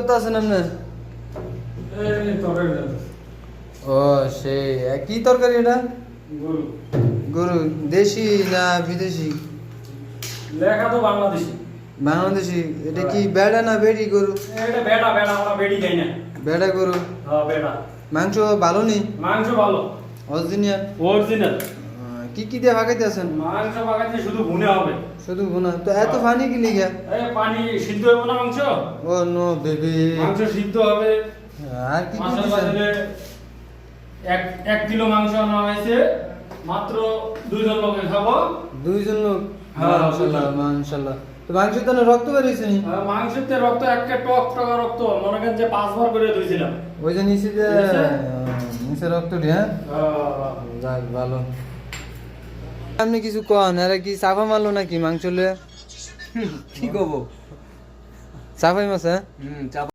কত আছেন আপনার? ও সেই কি তরকারি এটা? গরু দেশি না বিদেশি? লেখা তো বাংলাদেশি। বাংলাদেশি। এটা কি বেড়া না বেড়ি গরু? এটা বেটা বেটা, আমরা বেড়ি খাই না। বেড়া গরু। হ্যাঁ বেটা। মাংস ভালো নেই? মাংস ভালো, অরিজিনাল। অরিজিনাল। কি কি দিয়ে ভাগাইতে আছেন? মাংস পাকাতে শুধু ভুনে হবে। শুধু ভুনা? তো এত পানি কি লিখা? এই পানি সিদ্ধ হবে না মাংস? ও নো বেবি। মাংস সিদ্ধ হবে। আর কি কি মাছের দিছেন? বাজারে এক কিলো মাংস আনা হয়েছে, মাত্র 2 জন লোকে খাবো। 2 জন লোক? হ্যাঁ, মাশাআল্লাহ মাশাআল্লাহ। তো মাংসের তো রক্ত বেরিয়েছে নি? মাংসের রক্ত একটা টক টক রক্ত, মনে করেন যে 5 বার করে ধুইছিলাম। ওই যে নিচে যে নিচে? নিচে রক্ত দিয়ে, যাক ভালো। আপনি কিছু কন, আরে কি চাপা মারলো নাকি মাংস লয়ে? কি করবো? চাপাই মাছ? হ্যাঁ